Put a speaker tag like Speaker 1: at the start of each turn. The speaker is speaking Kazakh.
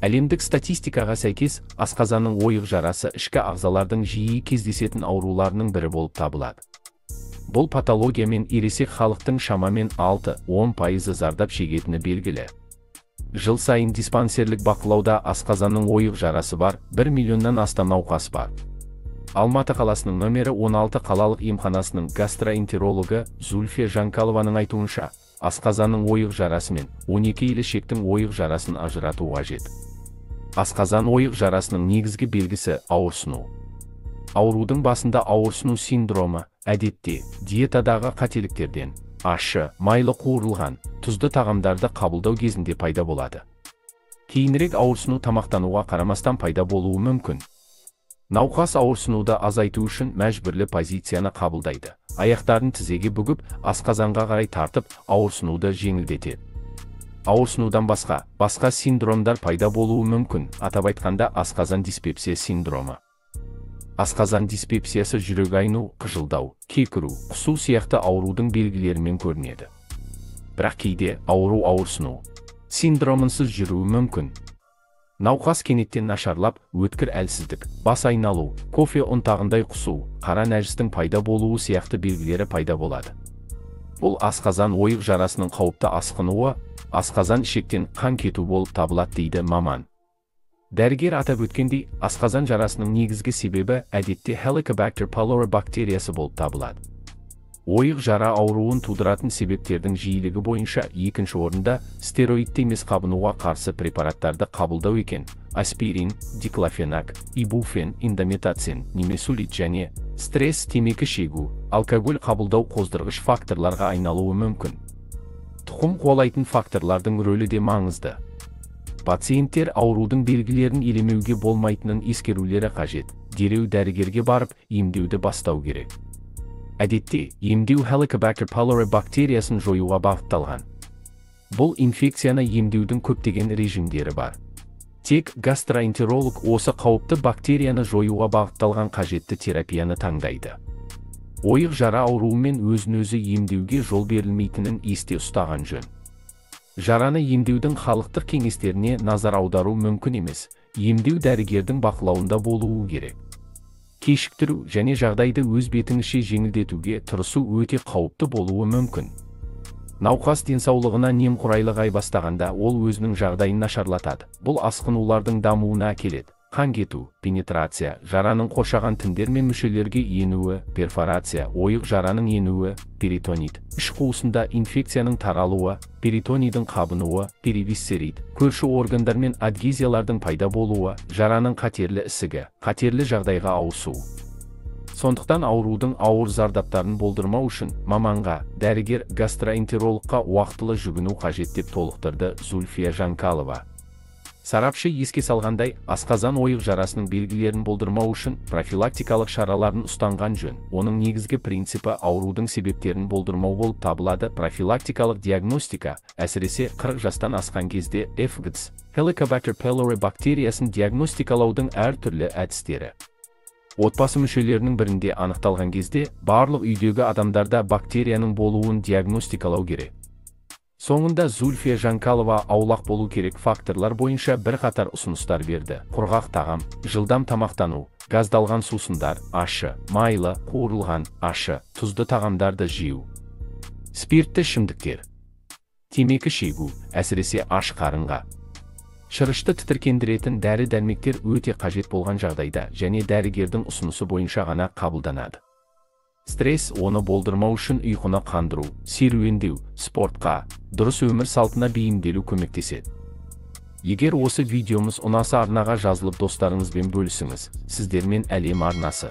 Speaker 1: Әлемдік статистикаға сәйкес, асқазанның ойық жарасы ішкі ағзалардың жиі кездесетін ауруларының бірі болып табылады. Бұл патологиямен ересек халықтың шамамен 6-10% зардап шегетіні белгілі. Жыл сайын диспансерлік бақылауда асқазанның ойық жарасы бар 1 миллионнан астам науқас бар. Алматы қаласының номері 16 қалалық емханасының гастроэнтерологы Зульфия Жанкалованың айтуынша, асқазанның ойық жарасы мен 12 илішектің ойық жарасын ажырату қажет. Асқазан ойық жарасының негізгі белгісі ауырсыну. Аурудың басында ауырсыну синдромы, әдетте, диетадағы қателіктерден, ащы, майлы қуырылған, тұзды тағамдарды қабылдау кезінде пайда болады. Кейінірек ауырсыну тамақтануға қарамастан пайда болуы мүмкін. Науқас ауырсынуды азайту үшін мәжбүрлі позицияны қабылдайды. Аяқтарын тізеге бүгіп, асқазанға қарай тартып, ауырсынуды жеңілдетеді. Ауырсынудан басқа синдромдар пайда болуы мүмкін, атап айтқанда асқазан диспепсия синдромы. Асқазан диспепсиясы жүрек айну, қыжылдау, кекіру, құсу сияқты аурудың белгілерімен көрінеді. Бірақ кейде ауырсыну синдромынсыз жүруі мүмкін. Науқас кенеттен нашарлап, өткір әлсіздік, бас айналу, кофе ұнтағындай құсу, қара нәжістің пайда болуы сияқты белгілері пайда болады. Бұл асқазан ойық жарасының қауіпті асқынуы, асқазан ішектен қан кету болып табылады дейді маман. Дәрігер атап өткендей, асқазан жарасының негізгі себебі әдетте Helicobacter pylori бактериясы болып табылады. Ойық жара ауруын тудыратын себептердің жиілігі бойынша екінші орында стероидті емес қабынуға қарсы препараттарды қабылдау екен. Аспирин, диклофенак, ибуфен, индометацин, немесулит және стресс, темекі шегу, алкоголь қабылдау қоздырғыш факторларға айналуы мүмкін. Тұқым қуалайтын факторлардың рөлі де маңызды. Пациенттер аурудың белгілерін елемеуге болмайтынын ескерулері қажет. Дереу дәрігерге барып, емдеуді бастау керек. Әдетте, емдеу Helicobacter pylori бактериясын жоюға бағытталған. Бұл инфекцияны емдеудің көптеген режимдері бар. Тек гастроэнтеролог осы қауіпті бактерияны жоюға бағытталған қажетті терапияны таңдайды. Ойық жара ауруымен өзін-өзі емдеуге жол берілмейтінін есте ұстаған жөн. Жараны емдеудің халықтық кеңестеріне назар аудару мүмкін емес, емдеу дәрігердің бақылауында болуы керек. Кешіктіру және жағдайды өз бетіңізше жеңілдетуге тырысу өте қауіпті болуы мүмкін. Науқас денсаулығына немқұрайлы бастағанда ол өзінің жағдайын нашарлатады. Бұл асқынулардың дамуына әкеледі. Қан кету, пенетрация, жараның қоршаған тіндер мен мүшелерге енуі, перфорация, ойық жараның енуі, перитонит, іш қуысында инфекцияның таралуы, перитонийдің қабынуы, перивисцерит, көрші органдар мен адгезиялардың пайда болуы, жараның қатерлі ісігі, қатерлі жағдайға ауысу. Сондықтан аурудың ауыр зардаптарын болдырмау үшін маманға, дәрігер гастроэнтерологқа уақытылы жүгіну қажет деп толықтырды Зульфия Жанкалова. Сарапшы еске салғандай, асқазан ойық жарасының белгілерін болдырмау үшін профилактикалық шараларын ұстанған жөн. Оның негізгі принципі аурудың себептерін болдырмау болып табылады. Профилактикалық диагностика, әсіресе 40 жастан асқан кезде FGDS, Helicobacter pylori бактериясын диагностикалаудың әртүрлі әдістері. Отбасы мүшелерінің бірінде анықталған кезде, барлық үйдегі адамдарда бактерияның болуын диагностикалау керек. Соңында Зульфия Жанкалова аулақ болу керек факторлар бойынша бірқатар ұсыныстар берді. Құрғақ тағам, жылдам тамақтану, газдалған сусындар, ащы, майлы, қуырылған, ащы, тұзды тағамдарды жеу. Спиртті ішімдіктер. Темекі шегу, әсіресе аш қарынға. Шырышты тітіркендіретін дәрі-дәрмектер өте қажет болған жағдайда және дәрігердің ұсынысы бойынша ғана қабылданады. Стресс оны болдырмау үшін ұйқыны қандыру, серуендеу, спортқа, дұрыс өмір салтына бейімделу көмектеседі. Егер осы видеомыз ұнаса арнаға жазылып достарыңызбен бөлісіңіз. Сіздермен әлем арнасы.